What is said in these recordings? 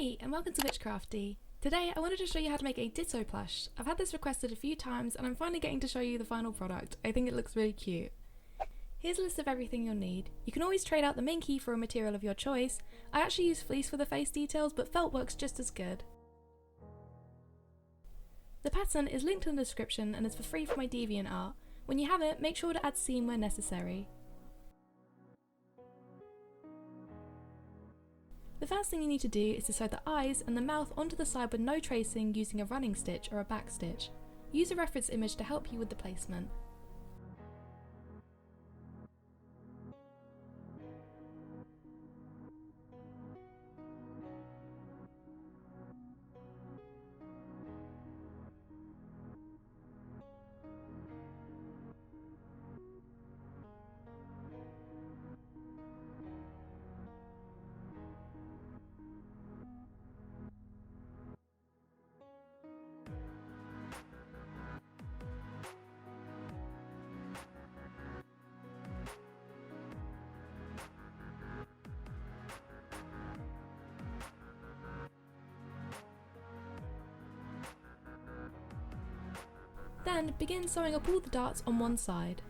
Hey, and welcome to Witchcrafty. Today I wanted to show you how to make a Ditto plush. I've had this requested a few times and I'm finally getting to show you the final product. I think it looks really cute. Here's a list of everything you'll need. You can always trade out the Minky for a material of your choice. I actually use Fleece for the face details, but felt works just as good. The pattern is linked in the description and is for free from my DeviantArt. When you have it, make sure to add seam where necessary. The first thing you need to do is to sew the eyes and the mouth onto the side with no tracing using a running stitch or a back stitch. Use a reference image to help you with the placement. Then begin sewing up all the darts on one side.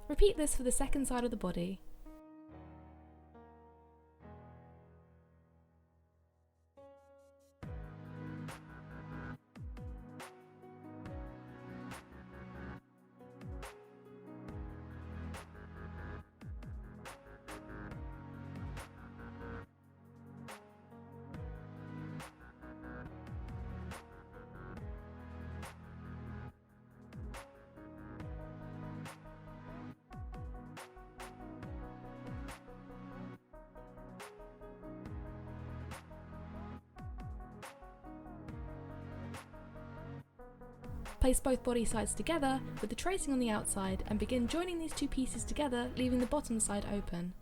Repeat this for the second side of the body. Place both body sides together with the tracing on the outside and begin joining these two pieces together, leaving the bottom side open.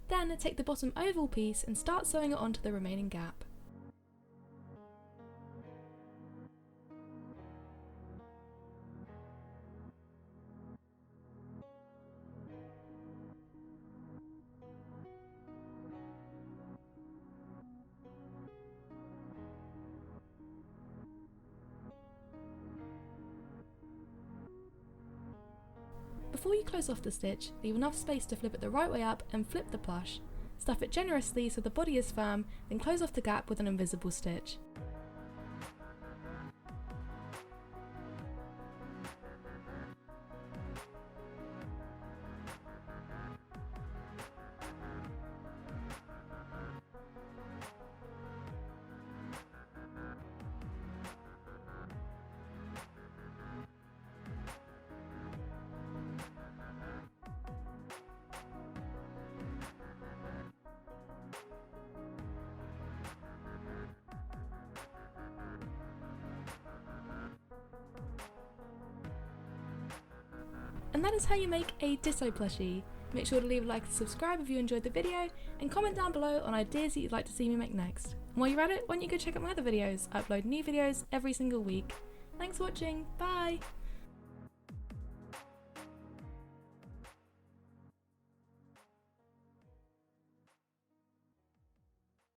Then take the bottom oval piece and start sewing it onto the remaining gap. Before you close off the stitch, leave enough space to flip it the right way up and flip the plush. Stuff it generously so the body is firm, then close off the gap with an invisible stitch. And that is how you make a Ditto plushie. Make sure to leave a like and subscribe if you enjoyed the video, and comment down below on ideas that you'd like to see me make next. And while you're at it, why don't you go check out my other videos? I upload new videos every single week. Thanks for watching, bye!